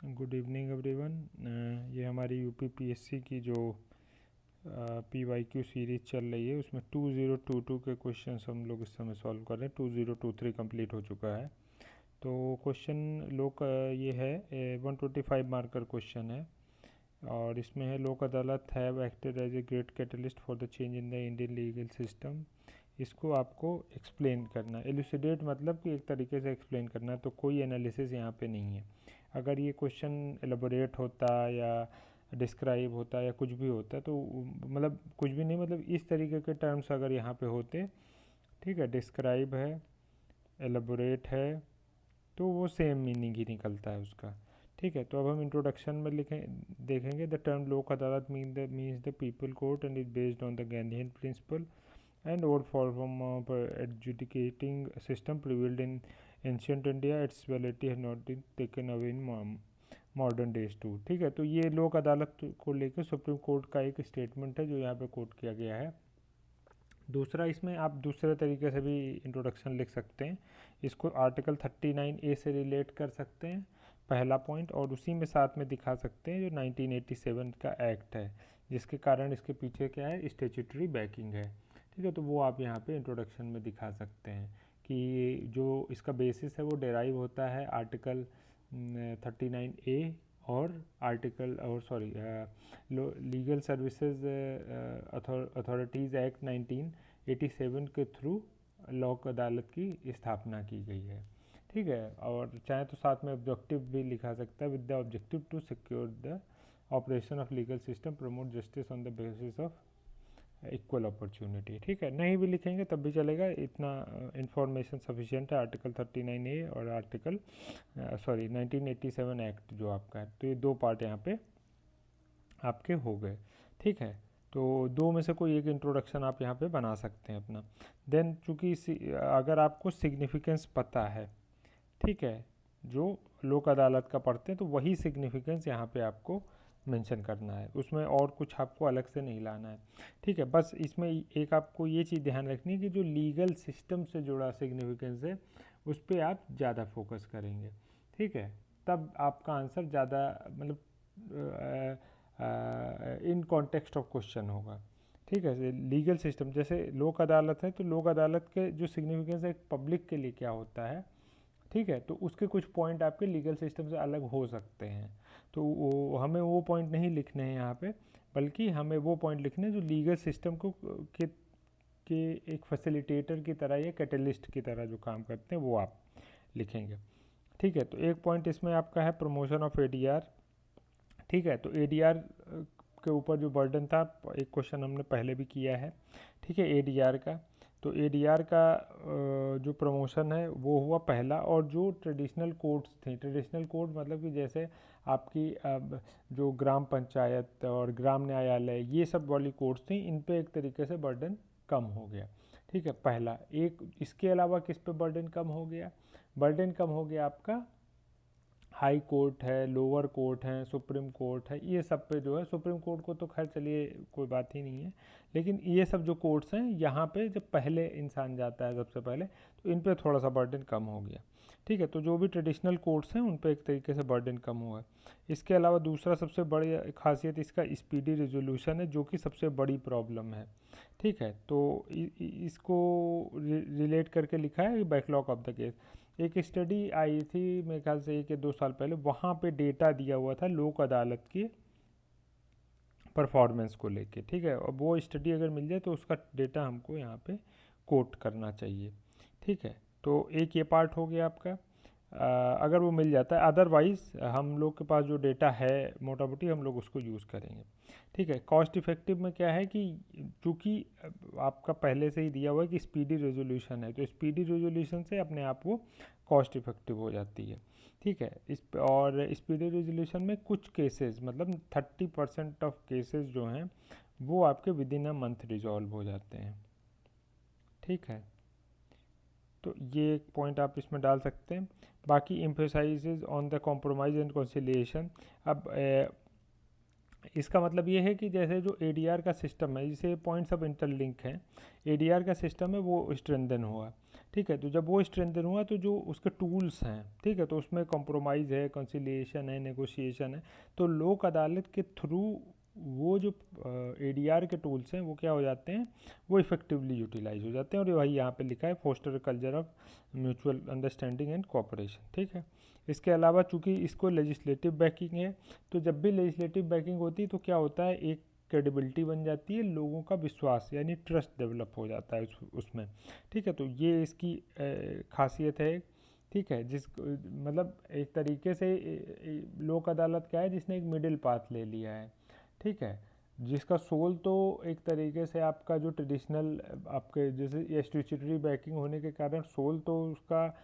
Good evening everyone. ये हमारी UPPSC की जो पीवाईक्यू सीरीज़ चल रही है उसमें 2022 के क्वेश्चंस हम लोग इस समय सॉल्व कर रहे हैं। 2023 कंप्लीट हो चुका है। तो क्वेश्चन लोक ये है 125 मार्कर क्वेश्चन है और इसमें है Lok Adalat have acted as a great catalyst for the change in the Indian legal system. इसको आपको एक्सप्लेन करना है। एलुसिडेट मतलब कि एक तरीके से एक्सप्लेन करना है, तो कोई एनालिसिस यहाँ पे नहीं है। अगर ये क्वेश्चन एलेबोरेट होता या डिस्क्राइब होता या कुछ भी होता तो मतलब कुछ भी नहीं, मतलब इस तरीके के टर्म्स अगर यहाँ पे होते, ठीक है, डिस्क्राइब है, एलेबोरेट है, तो वो सेम मीनिंग ही निकलता है उसका। ठीक है, तो अब हम इंट्रोडक्शन में देखेंगे the term Lok Adalat means the people court and is based on the Gandhian principle and old form of adjudicating system prevailed in ancient India. Its validity has not been taken away in modern days too. ठीक है, तो ये लोक अदालत को लेकर supreme court का एक स्टेटमेंट है जो यहाँ पे कोट किया गया है। दूसरा, इसमें आप दूसरे तरीके से भी इंट्रोडक्शन लिख सकते हैं। इसको आर्टिकल 39A से रिलेट कर सकते हैं, पहला पॉइंट, और उसी में साथ में दिखा सकते हैं जो 1987 का एक्ट है जिसके कारण इसके पीछे क्या है, स्टेचुटरी बैकिंग है। ठीक है, तो वो आप यहाँ पे इंट्रोडक्शन में दिखा सकते हैं कि जो इसका बेसिस है वो डेराइव होता है आर्टिकल 39A और लीगल सर्विसेज अथॉरिटीज़ एक्ट 1987 के थ्रू लोक अदालत की स्थापना की गई है। ठीक है, और चाहे तो साथ में ऑब्जेक्टिव भी लिखा सकता है, with the objective to secure the operation of legal system, promote justice on the basis of equal opportunity. ठीक है, नहीं भी लिखेंगे तब भी चलेगा, इतना इंफॉर्मेशन सफिशिएंट है आर्टिकल 39A और 1987 एक्ट जो आपका है। तो ये दो पार्ट यहाँ पे आपके हो गए। ठीक है, तो दो में से कोई एक इंट्रोडक्शन आप यहाँ पे बना सकते हैं अपना। देन चूँकि अगर आपको सिग्निफिकेंस पता है, ठीक है, जो लोक अदालत का पढ़ते हैं तो वही सिग्निफिकेंस यहाँ पे आपको मेंशन करना है, उसमें और कुछ आपको अलग से नहीं लाना है। ठीक है, बस इसमें एक आपको ये चीज़ ध्यान रखनी है कि जो लीगल सिस्टम से जुड़ा सिग्निफिकेंस है उस पर आप ज़्यादा फोकस करेंगे। ठीक है, तब आपका आंसर ज़्यादा मतलब इन कॉन्टेक्स्ट ऑफ क्वेश्चन होगा। ठीक है, लीगल सिस्टम जैसे लोक अदालत है तो लोक अदालत के जो सिग्निफिकेंस है पब्लिक के लिए क्या होता है, ठीक है, तो उसके कुछ पॉइंट आपके लीगल सिस्टम से अलग हो सकते हैं। तो हमें वो पॉइंट नहीं लिखने हैं यहाँ पे, बल्कि हमें वो पॉइंट लिखने हैं जो लीगल सिस्टम को के एक फैसिलिटेटर की तरह या कैटलिस्ट की तरह जो काम करते हैं वो आप लिखेंगे। ठीक है, तो एक पॉइंट इसमें आपका है प्रमोशन ऑफ एडीआर। ठीक है, तो एडीआर के ऊपर जो बर्डन था, एक क्वेश्चन हमने पहले भी किया है। ठीक है, एडीआर का, तो एडीआर का जो प्रमोशन है वो हुआ पहला, और जो ट्रेडिशनल कोर्ट्स थे, ट्रेडिशनल कोर्ट मतलब कि जैसे आपकी जो ग्राम पंचायत और ग्राम न्यायालय ये सब वाली कोर्ट्स थी, इन पे एक तरीके से बर्डन कम हो गया। ठीक है, पहला एक, इसके अलावा किस पे बर्डन कम हो गया, बर्डन कम हो गया आपका हाई कोर्ट है, लोअर कोर्ट है, सुप्रीम कोर्ट है, ये सब पे जो है, सुप्रीम कोर्ट को तो खैर चलिए कोई बात ही नहीं है, लेकिन ये सब जो कोर्ट्स हैं यहाँ पे जब पहले इंसान जाता है सबसे पहले, तो इन पे थोड़ा सा बर्डन कम हो गया। ठीक है, तो जो भी ट्रेडिशनल कोर्ट्स हैं उन पे एक तरीके से बर्डन कम हुआ है। इसके अलावा दूसरा सबसे बड़ी खासियत इसका स्पीडी रिजोल्यूशन है, जो कि सबसे बड़ी प्रॉब्लम है। ठीक है, तो इसको रिलेट करके लिखा है बैकलॉग ऑफ द केस। एक स्टडी आई थी मेरे ख्याल से 1 या 2 साल पहले, वहाँ पे डेटा दिया हुआ था लोक अदालत की परफॉर्मेंस को लेके। ठीक है, अब वो स्टडी अगर मिल जाए तो उसका डेटा हमको यहाँ पे कोट करना चाहिए। ठीक है, तो एक ये पार्ट हो गया आपका, अगर वो मिल जाता है, अदरवाइज़ हम लोग के पास जो डेटा है मोटा मोटी हम लोग उसको यूज़ करेंगे। ठीक है, कॉस्ट इफ़ेक्टिव में क्या है कि चूँकि आपका पहले से ही दिया हुआ है कि स्पीडी रेजोल्यूशन है, तो स्पीडी रेजोल्यूशन से अपने आप वो कॉस्ट इफ़ेक्टिव हो जाती है। ठीक है, और स्पीडी रेजोल्यूशन में कुछ केसेस मतलब 30% ऑफ केसेस जो हैं वो आपके with in a month resolve हो जाते हैं। ठीक है, तो ये एक पॉइंट आप इसमें डाल सकते हैं। बाकी emphasises on the compromise and conciliation. अब इसका मतलब ये है कि जैसे जो एडीआर का सिस्टम है, जिसे पॉइंट्स अब इंटरलिंक हैं, एडीआर का सिस्टम है वो स्ट्रेंथन हुआ। ठीक है। तो जब वो स्ट्रेंथन हुआ तो जो उसके टूल्स हैं, ठीक है, तो उसमें कॉम्प्रोमाइज़ है, कंसिलिएशन है, नेगोशिएशन है, तो लोक अदालत के थ्रू वो जो एडीआर के टूल्स हैं वो क्या हो जाते हैं, वो इफेक्टिवली यूटिलाइज हो जाते हैं। और वही यहाँ पे लिखा है, foster culture of mutual understanding and cooperation, ठीक है। इसके अलावा चूंकि इसको लेजिस्लेटिव बैकिंग है, तो जब भी लेजिस्लेटिव बैकिंग होती है तो क्या होता है, एक क्रेडिबिलिटी बन जाती है, लोगों का विश्वास यानी ट्रस्ट डेवलप हो जाता है उसमें, ठीक है। तो ये इसकी खासियत है, ठीक है। मतलब एक तरीके से लोक अदालत क्या है, जिसने एक मिडिल पाथ ले लिया है, ठीक है, जिसका सोल तो एक तरीके से आपका जो ट्रेडिशनल आपके जैसे स्टैट्यूटरी बैकिंग होने के कारण सोल तो उसका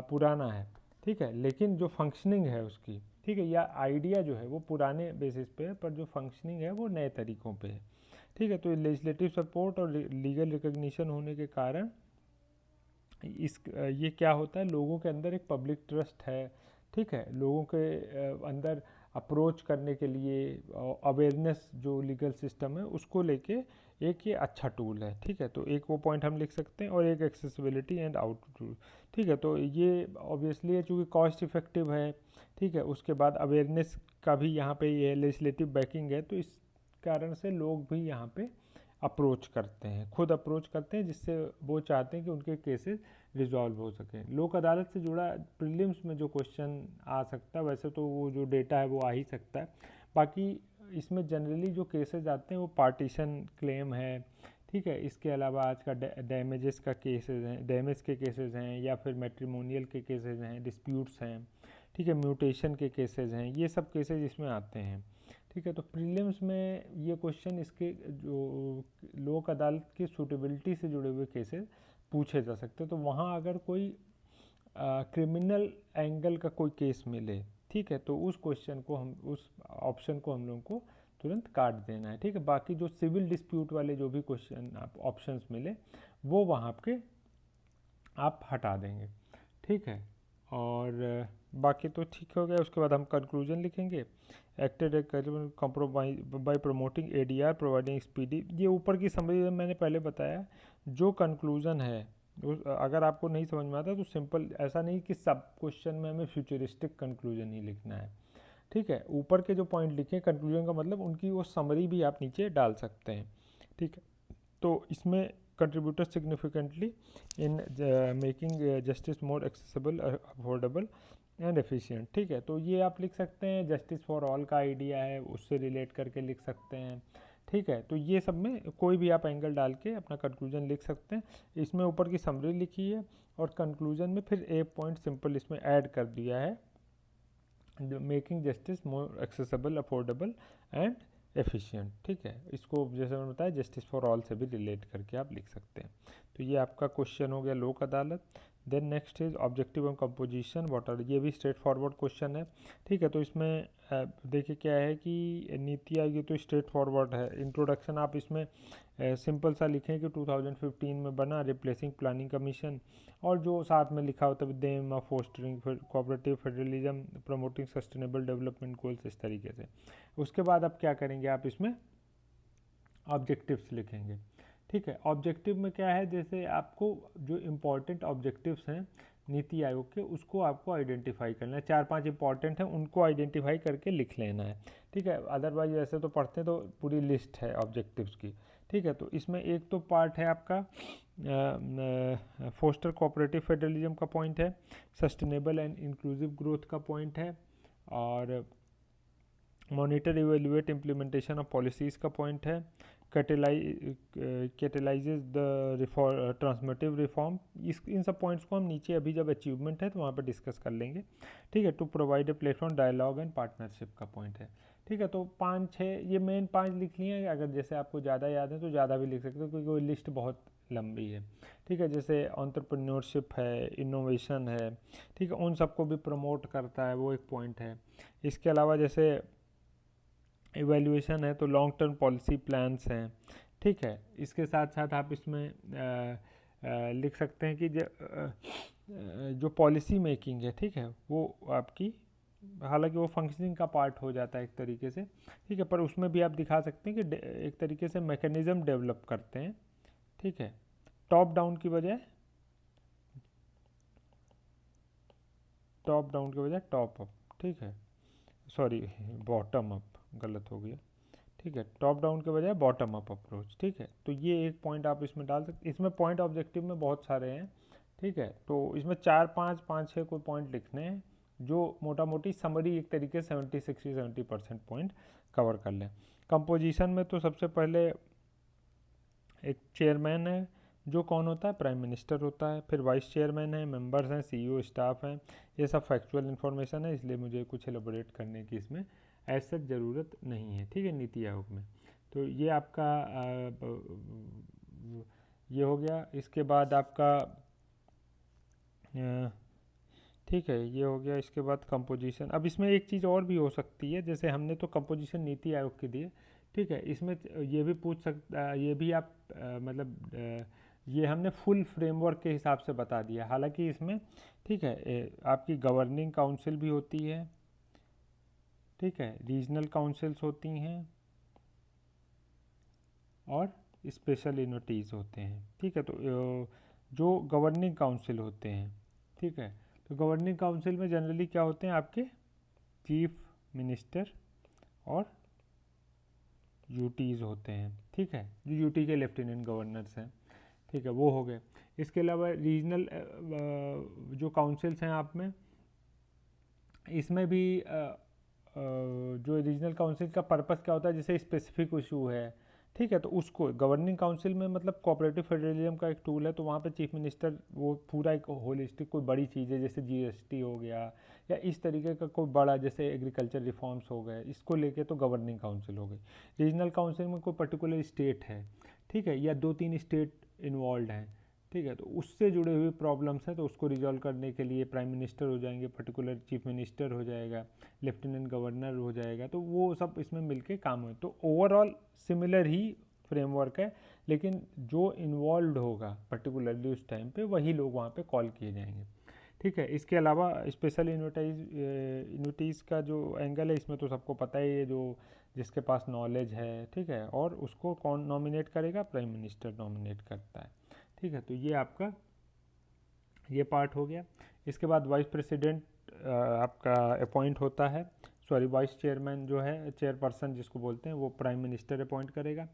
पुराना है, ठीक है, लेकिन जो फंक्शनिंग है उसकी, ठीक है, या आइडिया जो है वो पुराने बेसिस पे है, पर जो फंक्शनिंग है वो नए तरीक़ों पे है, ठीक है। तो लेजिस्लेटिव सपोर्ट और लीगल रिकग्निशन होने के कारण ये क्या होता है, लोगों के अंदर एक पब्लिक ट्रस्ट है, ठीक है, लोगों के अंदर अप्रोच करने के लिए अवेयरनेस जो लीगल सिस्टम है उसको लेके एक ये अच्छा टूल है, ठीक है। तो एक वो पॉइंट हम लिख सकते हैं, और एक एक्सेसिबिलिटी एंड आउट टूल, ठीक है। तो ये ऑब्वियसली है चूँकि कॉस्ट इफेक्टिव है, ठीक है। उसके बाद अवेयरनेस का भी यहाँ पे ये लेजिस्लेटिव बैकिंग है, तो इस कारण से लोग भी यहाँ पे अप्रोच करते हैं, खुद अप्रोच करते हैं, जिससे वो चाहते हैं कि उनके केसेस रिजॉल्व हो सकें। लोक अदालत से जुड़ा प्रीलिम्स में जो क्वेश्चन आ सकता है, वैसे तो वो जो डेटा है वो आ ही सकता है, बाकी इसमें जनरली जो केसेस आते हैं वो पार्टीशन क्लेम है, ठीक है। इसके अलावा आज का डैमेजेस का केसेस हैं, डैमेज के केसेस हैं, या फिर मैट्रिमोनियल के केसेस हैं, डिस्प्यूट्स हैं, ठीक है, म्यूटेशन के केसेस हैं, ये सब केसेस इसमें आते हैं, ठीक है। तो प्रीलिम्स में ये क्वेश्चन इसके जो लोक अदालत की सूटेबिलिटी से जुड़े हुए केसेस पूछे जा सकते हैं। तो वहाँ अगर कोई क्रिमिनल एंगल का कोई केस मिले, ठीक है, तो उस क्वेश्चन को हम उस ऑप्शन को हम लोगों को तुरंत काट देना है, ठीक है। बाकी जो सिविल डिस्प्यूट वाले जो भी क्वेश्चन आप ऑप्शंस मिले वो वहाँ आपके आप हटा देंगे, ठीक है। और बाकी तो ठीक हो गया। उसके बाद हम कंक्लूजन लिखेंगे, acted compromise bye promoting ADR providing speedy. ये ऊपर की समरी मैंने पहले बताया, जो कंक्लूजन है अगर आपको नहीं समझ में आता तो सिंपल, ऐसा नहीं कि सब क्वेश्चन में हमें फ्यूचरिस्टिक कंक्लूजन ही लिखना है, ठीक है। ऊपर के जो पॉइंट लिखे कंक्लूजन का मतलब उनकी वो समरी भी आप नीचे डाल सकते हैं, ठीक है। तो इसमें contributor significantly in making justice more accessible, affordable and efficient, ठीक है। तो ये आप लिख सकते हैं, जस्टिस फॉर ऑल का आइडिया है उससे रिलेट करके लिख सकते हैं, ठीक है। तो ये सब में कोई भी आप एंगल डाल के अपना कंक्लूजन लिख सकते हैं। इसमें ऊपर की समरी लिखी है, और कंक्लूजन में फिर एक पॉइंट सिंपल इसमें ऐड कर दिया है, making justice more accessible, affordable and efficient, ठीक है। इसको जैसे मैंने बताया जस्टिस फॉर ऑल से भी रिलेट करके आप लिख सकते हैं। तो ये आपका क्वेश्चन हो गया Lok Adalat. Then next is objective and composition what are, ये भी स्ट्रेट फॉरवर्ड क्वेश्चन है, ठीक है। तो इसमें देखिए क्या है कि नीति आयोग, ये तो स्ट्रेट फॉरवर्ड है। इंट्रोडक्शन आप इसमें सिंपल सा लिखें कि 2015 में बना रिप्लेसिंग प्लानिंग कमीशन, और जो साथ में लिखा होता है the aim of fostering cooperative federalism, promoting sustainable development goals, इस तरीके से। उसके बाद आप क्या करेंगे, आप इसमें ऑब्जेक्टिव्स लिखेंगे, ठीक है। ऑब्जेक्टिव में क्या है, जैसे आपको जो इम्पोर्टेंट ऑब्जेक्टिव्स हैं नीति आयोग के, उसको आपको आइडेंटिफाई करना है। 4-5 इंपॉर्टेंट हैं, उनको आइडेंटिफाई करके लिख लेना है, ठीक है। अदरवाइज ऐसे तो पढ़ते हैं तो पूरी लिस्ट है ऑब्जेक्टिव्स की, ठीक है। तो इसमें एक तो पार्ट है आपका फोस्टर कोऑपरेटिव फेडरलिज्म का पॉइंट है, सस्टेनेबल एंड इंक्लूसिव ग्रोथ का पॉइंट है, और monitor evaluate implementation of policies का पॉइंट है, कैटेलाइजेज द ट्रांसफॉर्मेटिव रिफॉर्म। इन सब पॉइंट्स को हम नीचे अभी जब अचीवमेंट है तो वहाँ पर डिस्कस कर लेंगे, ठीक है। To provide a platform dialogue and partnership का पॉइंट है, ठीक है। तो 5-6 ये मेन 5 लिख लिए हैं। अगर जैसे आपको ज़्यादा याद है तो ज़्यादा भी लिख सकते हो, क्योंकि वो लिस्ट बहुत लंबी है, ठीक है। जैसे एंटरप्रेन्योरशिप है, इनोवेशन है, ठीक है, उन सबको भी प्रमोट करता है, वो एक पॉइंट है। इसके अलावा जैसे इवैल्यूएशन है तो लॉन्ग टर्म पॉलिसी प्लान्स हैं, ठीक है। इसके साथ साथ आप इसमें लिख सकते हैं कि जो पॉलिसी मेकिंग है, ठीक है, वो आपकी, हालांकि वो फंक्शनिंग का पार्ट हो जाता है एक तरीके से, ठीक है, पर उसमें भी आप दिखा सकते हैं कि एक तरीके से मैकेनिज़्म डेवलप करते हैं, ठीक है, टॉप डाउन की बजाय टॉप डाउन के बजाय टॉप अप, ठीक है, सॉरी बॉटम अप, गलत हो गया, ठीक है, टॉप डाउन के बजाय बॉटम अप अप्रोच, ठीक है। तो ये एक पॉइंट आप इसमें डाल सकते, इसमें पॉइंट ऑब्जेक्टिव में बहुत सारे हैं, ठीक है। तो इसमें 4 5 5 6 कोई पॉइंट लिखने हैं जो मोटा मोटी समरी एक तरीके से 70 60 70% पॉइंट कवर कर लें। कंपोजिशन में तो सबसे पहले एक चेयरमैन है, जो कौन होता है, प्राइम मिनिस्टर होता है, फिर वाइस चेयरमैन है, मेंबर्स हैं, सीईओ, स्टाफ हैं। ये सब फैक्चुअल इन्फॉर्मेशन है, इसलिए मुझे कुछ एलोबोरेट करने की इसमें ऐसा ज़रूरत नहीं है, ठीक है, नीति आयोग में। तो ये आपका ये हो गया। इसके बाद आपका ठीक है, ये हो गया। इसके बाद कंपोजिशन, अब इसमें एक चीज़ और भी हो सकती है, जैसे हमने तो कंपोजिशन नीति आयोग की दी है, ठीक है, इसमें ये भी पूछ सकता, ये भी आप मतलब ये हमने फुल फ्रेमवर्क के हिसाब से बता दिया, हालांकि इसमें ठीक है आपकी गवर्निंग काउंसिल भी होती है, ठीक है, रीजनल काउंसिल्स होती हैं और स्पेशल यूनिटीज़ होते हैं, ठीक है। तो जो गवर्निंग काउंसिल होते हैं, ठीक है, तो गवर्निंग काउंसिल में जनरली क्या होते हैं, आपके चीफ मिनिस्टर और यूटीज़ होते हैं, ठीक है, जो यूटी के लेफ्टिनेंट गवर्नर्स हैं, ठीक है, वो हो गए। इसके अलावा रीजनल जो काउंसिल्स हैं आप में, इसमें भी जो रीजनल काउंसिल का पर्पस क्या होता है, जैसे स्पेसिफिक इशू है, ठीक है, तो उसको गवर्निंग काउंसिल में मतलब कोऑपरेटिव फेडरलिज्म का एक टूल है, तो वहाँ पे चीफ मिनिस्टर वो पूरा एक होलिस्टिक कोई बड़ी चीज़ है, जैसे जीएसटी हो गया या इस तरीके का कोई बड़ा, जैसे एग्रीकल्चर रिफॉर्म्स हो गए, इसको लेके तो गवर्निंग काउंसिल हो गई। रीजनल काउंसिल में कोई पर्टिकुलर स्टेट है, ठीक है, या 2 3 स्टेट इन्वॉल्व हैं, ठीक है, तो उससे जुड़े हुए प्रॉब्लम्स हैं, तो उसको रिजॉल्व करने के लिए प्राइम मिनिस्टर हो जाएंगे, पर्टिकुलर चीफ मिनिस्टर हो जाएगा, लेफ्टिनेंट गवर्नर हो जाएगा, तो वो सब इसमें मिलके काम हो। तो ओवरऑल सिमिलर ही फ्रेमवर्क है, लेकिन जो इन्वॉल्व होगा पर्टिकुलरली उस टाइम पे वही लोग वहाँ पे कॉल किए जाएंगे, ठीक है। इसके अलावा स्पेशल इन्विटीज़ का जो एंगल है, इसमें तो सबको पता ही है, जो जिसके पास नॉलेज है, ठीक है, और उसको कौन नॉमिनेट करेगा, प्राइम मिनिस्टर नॉमिनेट करता है, ठीक है। तो ये आपका ये पार्ट हो गया। इसके बाद वाइस प्रेसिडेंट आपका अपॉइंट होता है, सॉरी वाइस चेयरमैन जो है, चेयरपर्सन जिसको बोलते हैं, वो प्राइम मिनिस्टर अपॉइंट करेगा।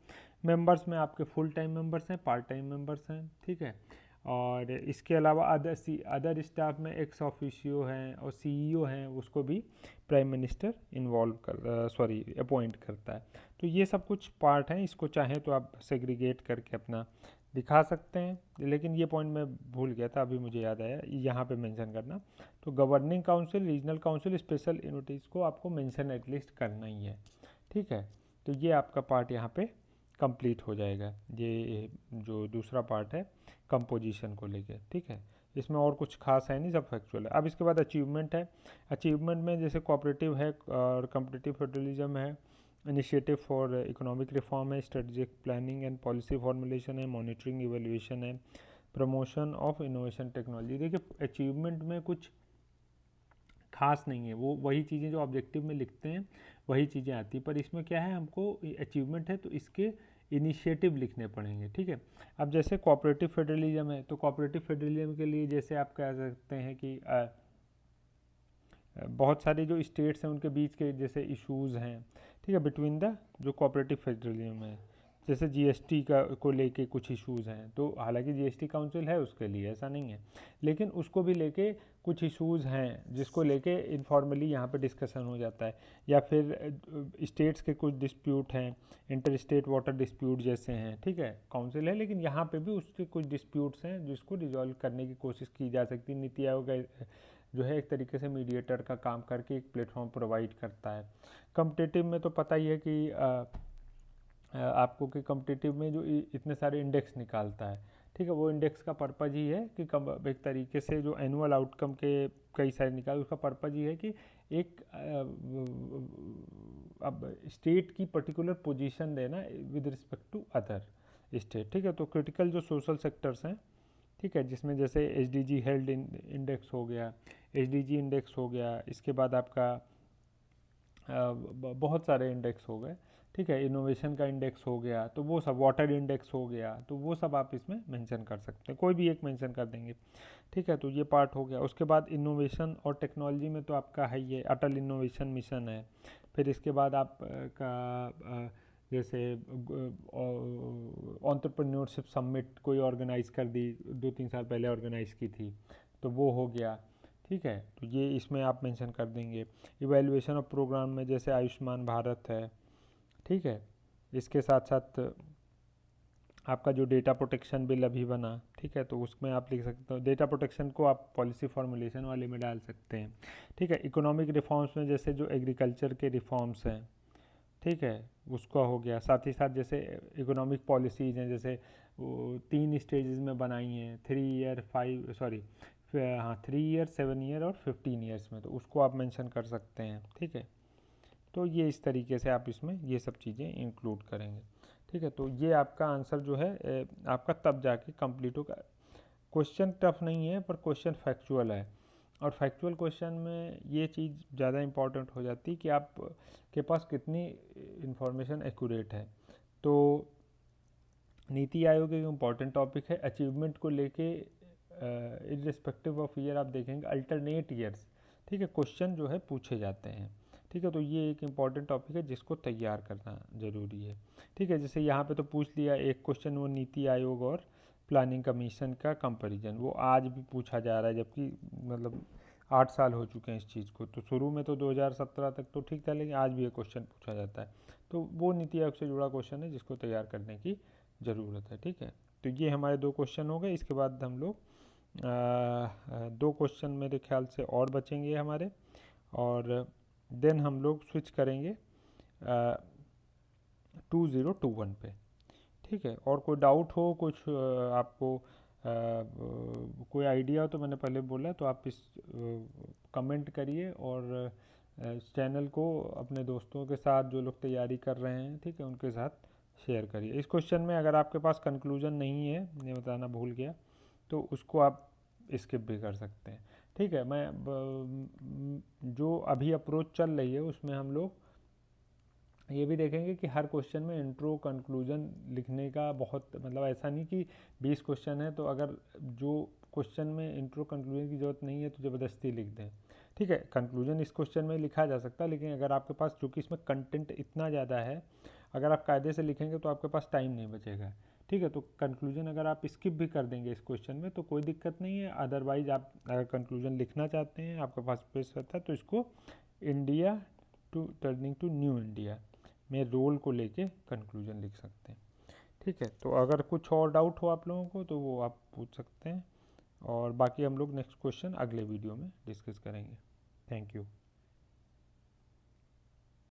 मेंबर्स में आपके फुल टाइम मेंबर्स हैं, पार्ट टाइम मेंबर्स हैं, ठीक है। और इसके अलावा अदर स्टाफ में एक्स ऑफिशियो हैं और सीईओ हैं, उसको भी प्राइम मिनिस्टर इन्वॉल्व कर अपॉइंट करता है। तो ये सब कुछ पार्ट हैं, इसको चाहें तो आप सेग्रीगेट करके अपना दिखा सकते हैं, लेकिन ये पॉइंट मैं भूल गया था, अभी मुझे याद आया यहाँ पे मेंशन करना। तो governing council, regional council, special unities को आपको मेंशन एटलीस्ट करना ही है, ठीक है। तो ये आपका पार्ट यहाँ पे कंप्लीट हो जाएगा, ये जो दूसरा पार्ट है कंपोजिशन को लेके, ठीक है। इसमें और कुछ खास है नहीं, सब फैक्चुअल है। अब इसके बाद अचीवमेंट है। अचीवमेंट में जैसे कोऑपरेटिव है और कॉम्पिटिटिव फेडरलिज्म है, इनिशिएटिव फॉर इकोनॉमिक रिफॉर्म है, strategic planning and policy formulation है, मॉनिटरिंग इवेल्यूएशन है, प्रमोशन ऑफ इनोवेशन टेक्नोलॉजी। देखिए अचीवमेंट में कुछ खास नहीं है, वो वही चीज़ें जो ऑब्जेक्टिव में लिखते हैं वही चीज़ें आती हैं, पर इसमें क्या है, हमको अचीवमेंट है तो इसके इनिशिएटिव लिखने पड़ेंगे, ठीक है। अब जैसे कोऑपरेटिव फेडरलिज्म है, तो कोऑपरेटिव फेडरलिज्म के लिए जैसे आप कह सकते हैं कि बहुत सारे जो स्टेट्स हैं उनके बीच के जैसे इश्यूज़ हैं, ठीक है, बिटवीन द जो कोऑपरेटिव फेडरलिज्म है, जैसे जीएसटी का को लेके कुछ इश्यूज़ हैं, तो हालांकि जीएसटी काउंसिल है उसके लिए, ऐसा नहीं है, लेकिन उसको भी लेके कुछ इश्यूज़ हैं जिसको लेके इनफॉर्मली यहाँ पे डिस्कशन हो जाता है। या फिर स्टेट्स के कुछ डिस्प्यूट हैं, इंटर स्टेट वाटर डिस्प्यूट जैसे हैं, ठीक है, काउंसिल है, लेकिन यहाँ पे भी उसके कुछ डिस्प्यूट्स हैं जिसको रिजॉल्व करने की कोशिश की जा सकती है। नीति आयोग जो है एक तरीके से मीडिएटर का काम करके एक प्लेटफॉर्म प्रोवाइड करता है। कॉम्पिटिटिव में तो पता ही है कि आपको कि कॉम्पिटिटिव में जो इतने सारे इंडेक्स निकालता है, ठीक है, वो इंडेक्स का पर्पज़ ही है कि एक तरीके से जो एनुअल आउटकम के कई सारे निकाल, उसका पर्पज़ ही है कि एक अब स्टेट की पर्टिकुलर पोजीशन देना with respect to other state, ठीक है। तो क्रिटिकल जो सोशल सेक्टर्स हैं, ठीक है, जिसमें जैसे एसडीजी हेल्थ इंडेक्स हो गया, एसडीजी इंडेक्स हो गया, इसके बाद आपका बहुत सारे इंडेक्स हो गए, ठीक है, इनोवेशन का इंडेक्स हो गया, तो वो सब, वाटर इंडेक्स हो गया, तो वो सब आप इसमें मेंशन कर सकते हैं, कोई भी एक मेंशन कर देंगे। ठीक है, तो ये पार्ट हो गया। उसके बाद इनोवेशन और टेक्नोलॉजी में तो आपका है ये अटल इनोवेशन मिशन है। फिर इसके बाद आप जैसे एंटरप्रेन्योरशिप समिट कोई ऑर्गेनाइज कर दी, 2-3 साल पहले ऑर्गेनाइज की थी, तो वो हो गया। ठीक है, तो ये इसमें आप मेंशन कर देंगे। इवैल्यूएशन ऑफ प्रोग्राम में जैसे आयुष्मान भारत है। ठीक है, इसके साथ साथ आपका जो डेटा प्रोटेक्शन बिल अभी बना, ठीक है, तो उसमें आप लिख सकते हो, डेटा प्रोटेक्शन को आप पॉलिसी फॉर्मुलेशन वाले में डाल सकते हैं। ठीक है, इकोनॉमिक रिफॉर्म्स में जैसे जो एग्रीकल्चर के रिफॉर्म्स हैं, ठीक है, उसका हो गया। साथ ही साथ जैसे इकोनॉमिक पॉलिसीज़ हैं, जैसे वो 3 स्टेजेस में बनाई हैं, 3 ईयर 5 सॉरी हाँ 3 ईयर 7 ईयर और 15 ईयर्स में, तो उसको आप मेंशन कर सकते हैं। ठीक है, तो ये इस तरीके से आप इसमें ये सब चीज़ें इंक्लूड करेंगे। ठीक है, तो ये आपका आंसर जो है आपका तब जाके कंप्लीट होगा। क्वेश्चन टफ नहीं है, पर क्वेश्चन फैक्चुअल है, और फैक्चुअल क्वेश्चन में ये चीज़ ज़्यादा इंपॉर्टेंट हो जाती है कि आप के पास कितनी इंफॉर्मेशन एक्यूरेट है। तो नीति आयोग एक इम्पॉर्टेंट टॉपिक है। अचीवमेंट को लेके इर्रिस्पेक्टिव ऑफ ईयर आप देखेंगे अल्टरनेट ईयर्स, ठीक है, क्वेश्चन जो है पूछे जाते हैं। ठीक है, तो ये एक इम्पॉर्टेंट टॉपिक है जिसको तैयार करना ज़रूरी है। ठीक है, जैसे यहाँ पे तो पूछ लिया एक क्वेश्चन, वो नीति आयोग और प्लानिंग कमीशन का कंपैरिजन, वो आज भी पूछा जा रहा है, जबकि मतलब 8 साल हो चुके हैं इस चीज़ को। तो शुरू में तो 2017 तक तो ठीक था, लेकिन आज भी ये क्वेश्चन पूछा जाता है। तो वो नीति आयोग से जुड़ा क्वेश्चन है जिसको तैयार करने की ज़रूरत है। ठीक है, तो ये हमारे 2 क्वेश्चन हो गए। इसके बाद हम लोग 2 क्वेश्चन मेरे ख्याल से और बचेंगे हमारे, और देन हम लोग स्विच करेंगे 2021 पे। ठीक है, और कोई डाउट हो, कुछ आपको कोई आइडिया हो, तो मैंने पहले बोला, तो आप इस कमेंट करिए, और इस चैनल को अपने दोस्तों के साथ जो लोग तैयारी कर रहे हैं, ठीक है, उनके साथ शेयर करिए। इस क्वेश्चन में अगर आपके पास कंक्लूजन नहीं है, ये बताना भूल गया, तो उसको आप स्किप भी कर सकते हैं। ठीक है, जो अभी अप्रोच चल रही है उसमें हम लोग ये भी देखेंगे कि हर क्वेश्चन में इंट्रो कंक्लूजन लिखने का बहुत, मतलब ऐसा नहीं कि 20 क्वेश्चन है तो अगर जो क्वेश्चन में इंट्रो कंक्लूजन की ज़रूरत नहीं है तो ज़बरदस्ती लिख दें। ठीक है, कंक्लूजन इस क्वेश्चन में लिखा जा सकता है, लेकिन अगर आपके पास, चूँकि इसमें कंटेंट इतना ज़्यादा है, अगर आप कायदे से लिखेंगे तो आपके पास टाइम नहीं बचेगा। ठीक है, तो कंक्लूजन अगर आप स्किप भी कर देंगे इस क्वेश्चन में तो कोई दिक्कत नहीं है। अदरवाइज आप अगर कंक्लूजन लिखना चाहते हैं, आपके पास स्पेस रहता है, तो इसको India to turning to new India में रोल को लेके कंक्लूजन लिख सकते हैं। ठीक है, तो अगर कुछ और डाउट हो आप लोगों को तो वो आप पूछ सकते हैं, और बाकी हम लोग नेक्स्ट क्वेश्चन अगले वीडियो में डिस्कस करेंगे। Thank you.